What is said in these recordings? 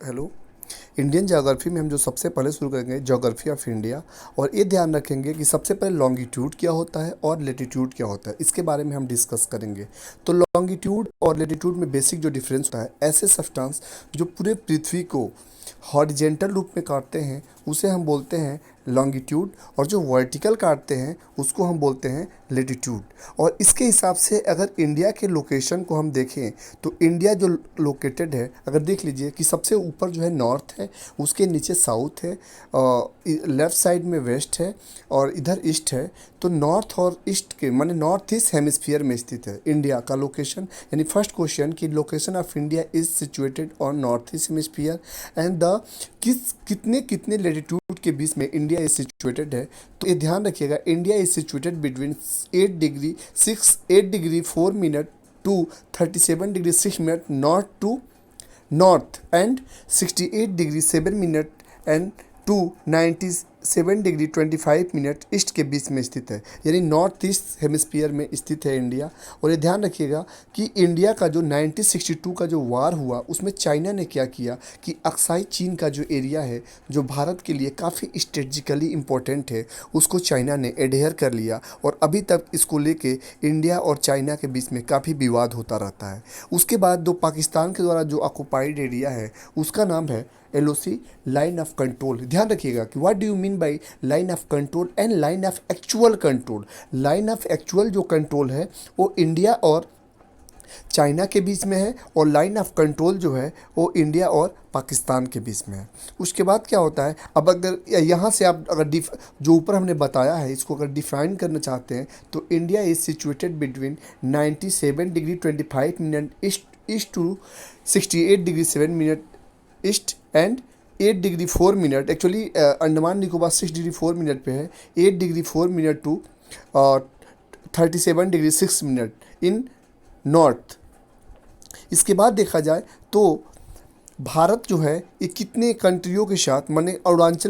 Hello. Indian geography में हम जो सबसे पहले शुरू करेंगे ज्योग्राफी ऑफ इंडिया, और ये ध्यान रखेंगे कि सबसे पहले लॉन्गिट्यूड क्या होता है और लेटीट्यूड क्या होता है, इसके बारे में हम डिस्कस करेंगे। तो लॉन्गिट्यूड और लेटीट्यूड में बेसिक जो डिफरेंस होता है, ऐसे सब्सटेंस जो पूरे पृथ्वी को हॉरिजेंटल रूप में काटते हैं उसे हम बोलते हैं लॉन्गिट्यूड, और जो वर्टिकल काटते हैं उसको हम बोलते हैं लेटीट्यूड। और इसके हिसाब से अगर इंडिया के लोकेशन को हम देखें तो इंडिया जो लोकेटेड है, अगर देख लीजिए कि सबसे ऊपर जो है नॉर्थ है, उसके नीचे साउथ है, लेफ़्ट साइड में वेस्ट है और इधर ईस्ट है। तो नॉर्थ और ईस्ट के माने नॉर्थ ईस्ट हेमिस्फीयर में स्थित है इंडिया का लोकेशन। यानी फर्स्ट क्वेश्चन कि location of India is situated on north east hemisphere and the कितने कितने लेटीट्यूड के बीच में इंडिया इज सिचुएटेड है। तो ये ध्यान रखिएगा, India is situated between 8 degree 4 minute to 37 degree 6 minute north to north and 68 degree 7 minute and to 97 degree 25 minute east के बीच में स्थित है। यानी नॉर्थ ईस्ट हेमिस्फीयर में स्थित है इंडिया। और ये ध्यान रखिएगा कि इंडिया का जो 1962 का जो वार हुआ उसमें चाइना ने क्या किया कि अक्साई चीन का जो एरिया है जो भारत के लिए काफ़ी स्ट्रेटजिकली इम्पोर्टेंट है, उसको चाइना ने एडहेयर कर लिया। और अभी तक इसको लेके इंडिया और चाइना के बीच में काफ़ी विवाद होता रहता है। उसके बाद जो पाकिस्तान के द्वारा जो ऑक्युपाइड एरिया है उसका नाम है LOC, लाइन ऑफ कंट्रोल। ध्यान रखिएगा कि what do you mean by line of control and line of actual control. Line of actual जो कंट्रोल है वो इंडिया और चाइना के बीच में है, और लाइन ऑफ कंट्रोल जो है वो इंडिया और पाकिस्तान के बीच में है। उसके बाद क्या होता है, अब अगर यहाँ से आप अगर जो ऊपर हमने बताया है इसको अगर डिफाइन करना चाहते हैं तो India is situated between 97 degree 25 minute east to 68 degree 7 minute east and 8 degree 4 minute, actually Andaman Nicobar 6 degree 4 minute पे है, 8 degree 4 minute to 37 degree 6 minute in north. इसके बाद देखा जाए तो भारत जो है ये कितने कंट्रियों के साथ माने अरुणाचल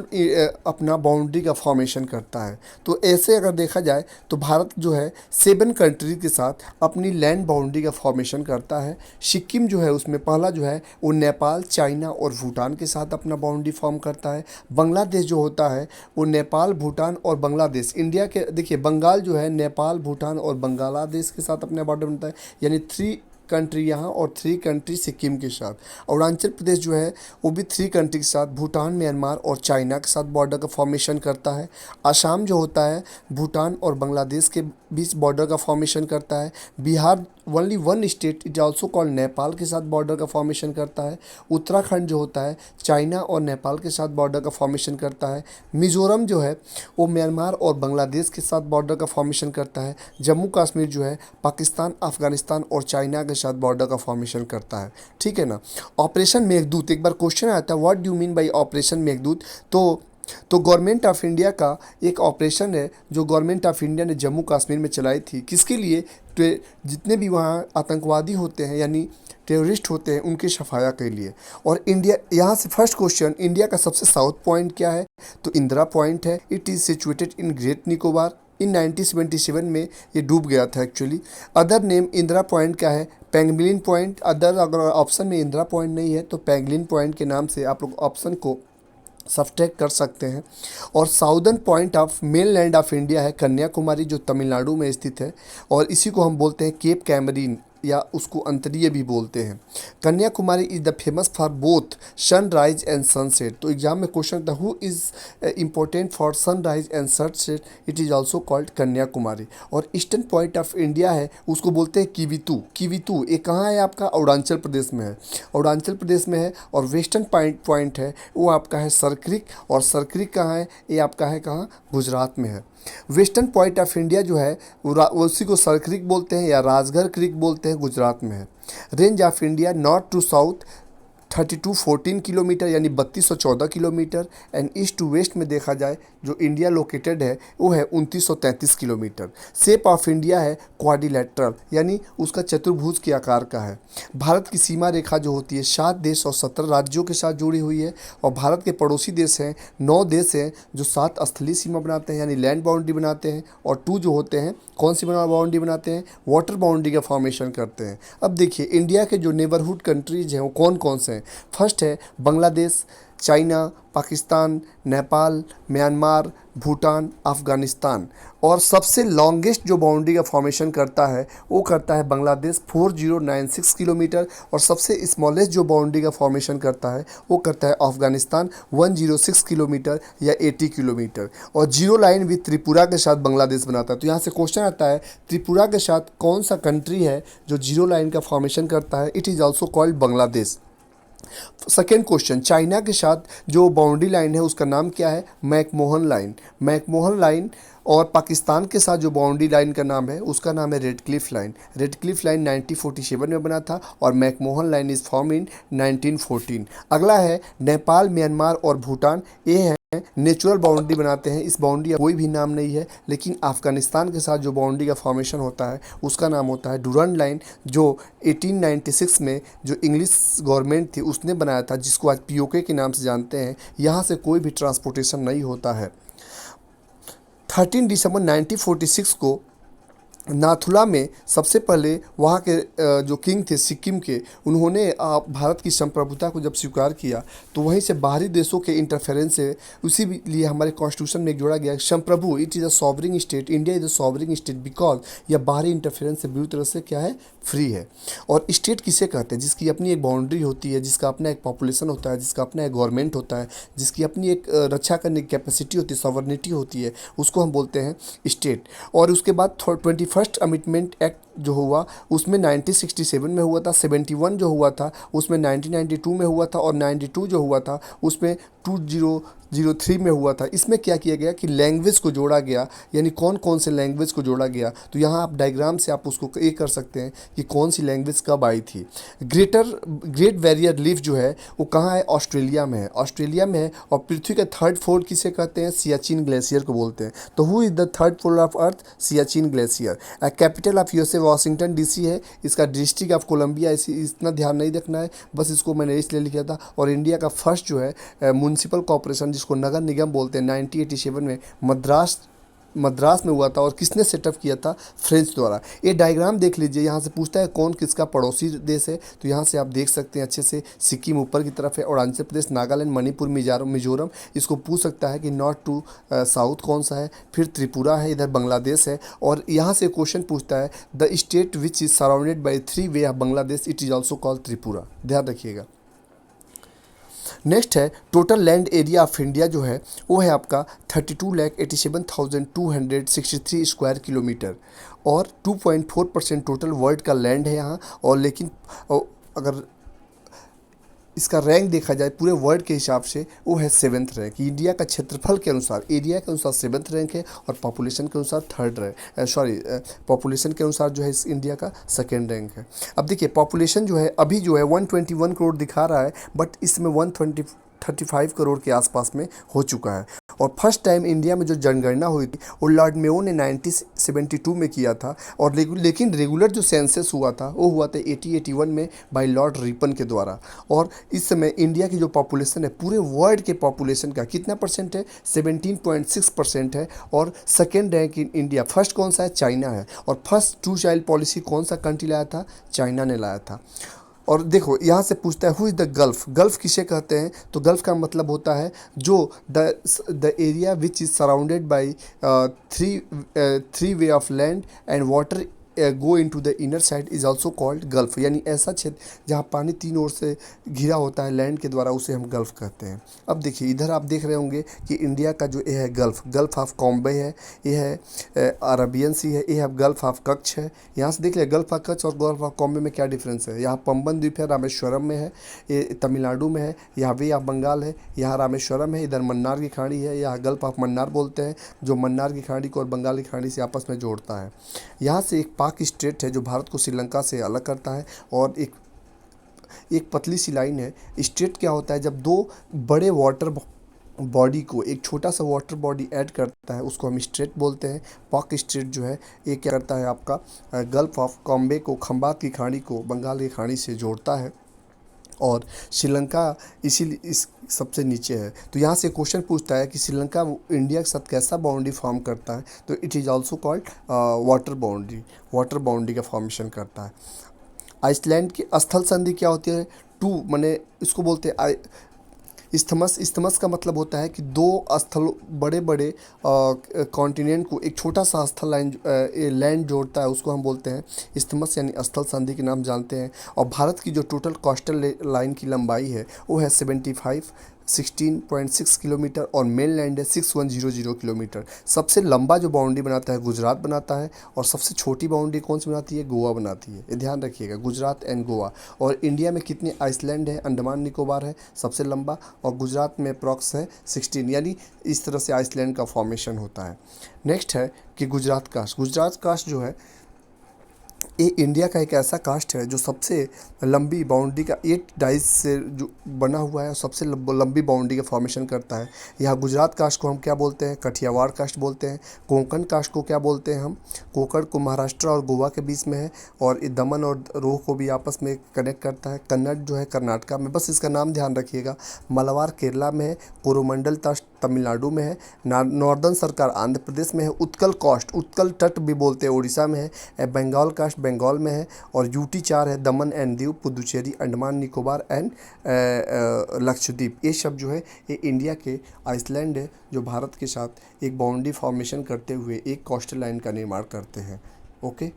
अपना बाउंड्री का फॉर्मेशन करता है। तो ऐसे अगर देखा जाए तो भारत जो है 7 कंट्री के साथ अपनी लैंड बाउंड्री का फॉर्मेशन करता है। सिक्किम जो है उसमें पहला जो है वो नेपाल, चाइना और भूटान के साथ अपना बाउंड्री फॉर्म करता है। बांग्लादेश जो होता है वो नेपाल, भूटान और बांग्लादेश, इंडिया के देखिए बंगाल जो है नेपाल, भूटान और बांग्लादेश के साथ अपना बॉर्डर बनता है। यानी 3 कंट्री यहाँ और 3 कंट्री सिक्किम के साथ। अरुणाचल प्रदेश जो है वो भी 3 कंट्री के साथ भूटान, म्यांमार और चाइना के साथ बॉर्डर का फॉर्मेशन करता है। असम जो होता है भूटान और बांग्लादेश के बीच बॉर्डर का फॉर्मेशन करता है। Bihar only 1 state is also called Nepal के साथ बॉर्डर का फॉर्मेशन करता है। उत्तराखंड जो होता है चाइना और नेपाल के साथ बॉर्डर का फॉर्मेशन करता है। मिजोरम जो है वो म्यांमार और बांग्लादेश के साथ बॉर्डर का फॉर्मेशन करता है। जम्मू कश्मीर जो है पाकिस्तान, अफगानिस्तान और चाइना के साथ बॉर्डर का फॉर्मेशन करता है। ठीक है ना। ऑपरेशन मेघदूत, एक बार क्वेश्चन आया था what do mean by operation Meghdoot. तो गवर्नमेंट ऑफ इंडिया का एक ऑपरेशन है जो गवर्नमेंट ऑफ इंडिया ने जम्मू कश्मीर में चलाई थी। किसके लिए? जितने भी वहाँ आतंकवादी होते हैं यानी टेररिस्ट होते हैं उनके सफाया के लिए। और इंडिया, यहाँ से फर्स्ट क्वेश्चन, इंडिया का सबसे साउथ पॉइंट क्या है? तो इंदिरा पॉइंट है। It is situated in great Nicobar. In 1977 में ये डूब गया था actually. Other name Indira point क्या है? Pygmalion point. अदर अगर ऑप्शन में इंदिरा पॉइंट नहीं है तो पेंगलिन पॉइंट के नाम से आप लोग ऑप्शन को सब्ट्रैक्ट कर सकते हैं। और southern point of main land of India है कन्याकुमारी, जो तमिलनाडु में स्थित है, और इसी को हम बोलते हैं केप कैमरीन या उसको अंतरीय भी बोलते हैं। Kanyakumari is the famous for both sunrise and sunset. तो एग्जाम में क्वेश्चन था who is important for sunrise and sunset, it is also called Kanyakumari. और ईस्टर्न पॉइंट ऑफ इंडिया है उसको बोलते हैं किवितु। किवितु ये कहाँ है? आपका अरुणाचल प्रदेश में है, अरुणाचल प्रदेश में है। और वेस्टर्न पॉइंट है वो आपका है सरक्रिक, और सरक्रिक कहाँ है? ये आपका है कहाँ? गुजरात में है। वेस्टर्न पॉइंट ऑफ इंडिया जो है वो उसी को सर क्रिक बोलते हैं या राजगढ़ क्रिक बोलते हैं, गुजरात में है। Range of India north to south 3214 kilometre यानी 3214 kilometre, and east to west में देखा जाए जो इंडिया लोकेटेड है वो है 2933 किलोमीटर। शेप ऑफ इंडिया है क्वाड्रिलेटरल यानी उसका चतुर्भुज के आकार का है। भारत की सीमा रेखा जो होती है 7 देश और 17 राज्यों के साथ जुड़ी हुई है। और भारत के पड़ोसी देश हैं 9 देश हैं जो 7 स्थलीय सीमा बनाते हैं यानी लैंड बाउंड्री बनाते हैं, और 2 जो होते हैं कौन सी बाउंड्री बनाते हैं? वाटर बाउंड्री का फॉर्मेशन करते हैं। अब देखिए इंडिया के जो नेबरहुड कंट्रीज हैं वो कौन कौन से हैं? हैं। फर्स्ट है बांग्लादेश, चाइना, पाकिस्तान, नेपाल, म्यांमार, भूटान, अफ़गानिस्तान। और सबसे लॉन्गेस्ट जो बाउंड्री का फॉर्मेशन करता है वो करता है बांग्लादेश 4096 किलोमीटर, और सबसे स्मॉलेस्ट जो बाउंड्री का फॉर्मेशन करता है वो करता है अफ़गानिस्तान 106 किलोमीटर या 80 किलोमीटर। और जीरो लाइन विद त्रिपुरा के साथ बांग्लादेश बनाता है। तो यहाँ से क्वेश्चन आता है त्रिपुरा के साथ कौन सा कंट्री है जो जीरो लाइन का फॉर्मेशन करता है? It is also called Bangladesh. Second question, China के साथ जो बाउंड्री लाइन है उसका नाम क्या है? McMahon line. McMahon line. और पाकिस्तान के साथ जो बाउंड्री लाइन का नाम है उसका नाम है red Cliff line. Red Cliff line 1947 में बना था और McMahon line is form in 1914। अगला है नेपाल, म्यांमार और भूटान। ये है नेचुरल बाउंड्री बनाते हैं। इस बाउंड्री का कोई भी नाम नहीं है, लेकिन अफगानिस्तान के साथ जो बाउंड्री का फॉर्मेशन होता है उसका नाम होता है डूरंड लाइन, जो 1896 में जो इंग्लिश गवर्नमेंट थी उसने बनाया था, जिसको आज पीओके के नाम से जानते हैं। यहाँ से कोई भी ट्रांसपोर्टेशन नहीं होता है। 13 दिसंबर 1946 को नाथुला में सबसे पहले वहाँ के जो किंग थे सिक्किम के, उन्होंने भारत की संप्रभुता को जब स्वीकार किया तो वहीं से बाहरी देशों के इंटरफेरेंस से उसी लिए हमारे कॉन्स्टिट्यूशन में जोड़ा गया संप्रभु, it is a sovereign state, India is a sovereign state because यह बाहरी इंटरफेरेंस से बुरी तरह से क्या है, फ्री है। और स्टेट किसे कहते हैं? जिसकी अपनी एक बाउंड्री होती है, जिसका अपना एक पॉपुलेशन होता है, जिसका अपना एक गवर्नमेंट होता है, जिसकी अपनी एक रक्षा करने की कैपेसिटी होती है, सॉवरनिटी होती है, उसको हम बोलते हैं स्टेट। और उसके बाद 21st अमेंडमेंट एक्ट जो हुआ उसमें 1967 में हुआ था, 71 जो हुआ था उसमें 1992 में हुआ था, और 92 जो हुआ था उसमें 2003 में हुआ था। इसमें क्या किया गया कि लैंग्वेज को जोड़ा गया, यानी कौन कौन से लैंग्वेज को जोड़ा गया। तो यहाँ आप डायग्राम से आप उसको ये कर सकते हैं कि कौन सी लैंग्वेज कब आई थी। ग्रेट बैरियर रीफ जो है वो कहाँ है? ऑस्ट्रेलिया में है। ऑस्ट्रेलिया में है। और पृथ्वी का थर्ड फोर्ट किसे कहते हैं? सियाचिन ग्लेशियर को बोलते हैं। तो who is the third fort of earth? Siachen glacier. Capital of USA Washington DC है। इसका डिस्ट्रिक्ट ऑफ कोलंबिया, इतना ध्यान नहीं रखना है, बस इसको मैंने इसलिए लिखा था। और इंडिया का फर्स्ट जो है म्युनिसिपल कॉर्पोरेशन, जिसको नगर निगम बोलते हैं, 1987 में मद्रास में हुआ था। और किसने सेटअप किया था? फ्रेंच द्वारा। ये डायग्राम देख लीजिए, यहाँ से पूछता है कौन किसका पड़ोसी देश है, तो यहाँ से आप देख सकते हैं अच्छे से। सिक्किम ऊपर की तरफ है, अरुणाचल प्रदेश, नागालैंड, मणिपुर, मिजोरम। इसको पूछ सकता है कि नॉर्थ टू साउथ कौन सा है। फिर त्रिपुरा है, इधर बांग्लादेश है। और यहाँ से क्वेश्चन पूछता है the state which is surrounded by 3 way of Bangladesh, it is also called Tripura. ध्यान रखिएगा। नेक्स्ट है total land area of India जो है वो है आपका 32,87,263 स्क्वायर किलोमीटर, और 2.4% टोटल वर्ल्ड का लैंड है यहाँ। और लेकिन अगर इसका रैंक देखा जाए पूरे वर्ल्ड के हिसाब से वो है 7th रैंक। इंडिया का क्षेत्रफल के अनुसार, एरिया के अनुसार 7th रैंक है, और पॉपुलेशन के अनुसार पॉपुलेशन के अनुसार जो है इस इंडिया का 2nd रैंक है। अब देखिए पॉपुलेशन जो है अभी जो है 121 करोड़ दिखा रहा है, बट इसमें 135 करोड़ के आसपास में हो चुका है। और फर्स्ट टाइम इंडिया में जो जनगणना हुई थी वो लॉर्ड मेयो ने 1972 में किया था। और लेकिन रेगुलर जो सेंसस हुआ था वो हुआ था 1881 में बाय लॉर्ड रिपन के द्वारा। और इस समय इंडिया की जो पॉपुलेशन है पूरे वर्ल्ड के पॉपुलेशन का कितना परसेंट है? 17.6% है। और 2nd rank in India. First कौन सा है? चाइना है। और फर्स्ट 2 चाइल्ड पॉलिसी कौन सा कंट्री लाया था? चाइना ने लाया था। और देखो यहाँ से पूछता है who is the gulf. Gulf किसे कहते हैं? तो गल्फ का मतलब होता है जो the area which is surrounded by three way of land and water go into the inner side is also called gulf. यानी ऐसा क्षेत्र जहाँ पानी 3 ओर से घिरा होता है लैंड के द्वारा, उसे हम गल्फ कहते हैं। अब देखिए इधर आप देख रहे होंगे कि इंडिया का जो ये है गल्फ ऑफ कॉम्बे है, ये है अरबियन सी है, ये है गल्फ ऑफ कच्छ है। यहाँ से देख लिया गल्फ ऑफ कच्छ और गल्फ ऑफ कॉम्बे में क्या डिफरेंस है। यहाँ पंबन द्वीप है, रामेश्वरम में है, ये तमिलनाडु में है। यहाँ वे ऑफ बंगाल है, यहाँ रामेश्वरम है। इधर मन्नार की खाड़ी है, यहाँ गल्फ ऑफ मन्नार बोलते हैं, जो मन्नार की खाड़ी को और बंगाल की खाड़ी से आपस में जोड़ता है। यहाँ से एक पाक स्टेट है जो भारत को श्रीलंका से अलग करता है। और एक पतली सी लाइन है। स्टेट क्या होता है? जब 2 बड़े वाटर बॉडी को एक छोटा सा वाटर बॉडी ऐड करता है उसको हम स्ट्रेट बोलते हैं। पाक स्ट्रेट जो है ये क्या करता है? आपका गल्फ ऑफ कॉम्बे को, खंबात की खाड़ी को बंगाल की खाड़ी से जोड़ता है। और श्रीलंका इसीलिए इस सबसे नीचे है। तो यहाँ से क्वेश्चन पूछता है कि श्रीलंका इंडिया के साथ कैसा बाउंड्री फॉर्म करता है? तो it is also called water boundary का फॉर्मेशन करता है। आइसलैंड की स्थल संधि क्या होती है? टू माने इसको बोलते हैं इस्थमस। इस्थमस का मतलब होता है कि दो स्थल, बड़े बड़े कॉन्टिनेंट को एक छोटा सा स्थल लाइन लैंड जोड़ता है, उसको हम बोलते हैं इस्थमस यानी स्थल संधि के नाम जानते हैं। और भारत की जो टोटल कोस्टल लाइन की लंबाई है वो है 16.6 किलोमीटर और मेन लैंड है 6100 किलोमीटर। सबसे लंबा जो बाउंड्री बनाता है गुजरात बनाता है, और सबसे छोटी बाउंड्री कौन सी बनाती है? गोवा बनाती है। ये ध्यान रखिएगा, गुजरात एंड गोवा। और इंडिया में कितने आइसलैंड है? अंडमान निकोबार है सबसे लंबा, और गुजरात में अप्रॉक्स है 16, यानी इस तरह से आइसलैंड का फॉर्मेशन होता है। नेक्स्ट है कि गुजरात कास्ट। गुजरात कास्ट जो है ये इंडिया का एक ऐसा कास्ट है जो सबसे लंबी बाउंड्री का 8 डाइज से जो बना हुआ है और सबसे लंबी बाउंड्री का फॉर्मेशन करता है। यहाँ गुजरात कास्ट को हम क्या बोलते हैं? कठियावाड़ कास्ट बोलते हैं। कोंकण कास्ट को क्या बोलते हैं हम? कोंकण को महाराष्ट्र और गोवा के बीच में है, और ये दमन और रोह को भी आपस में कनेक्ट करता है। कन्नड़ जो है कर्नाटका में, बस इसका नाम ध्यान रखिएगा। मलवार केरला में है। कोरोमंडल तमिलनाडु में है। नॉर्दर्न सरकार आंध्र प्रदेश में है। उत्कल कास्ट, उत्कल तट भी बोलते हैं, उड़ीसा में है। बंगाल कास्ट बंगाल में है। और यूटी 4 है, दमन एंड दीव, पुदुचेरी, अंडमान निकोबार एंड लक्षद्वीप। ये सब जो है ये इंडिया के आइसलैंड है जो भारत के साथ एक बाउंड्री फॉर्मेशन करते हुए एक कोस्टल लाइन का निर्माण करते हैं। ओके।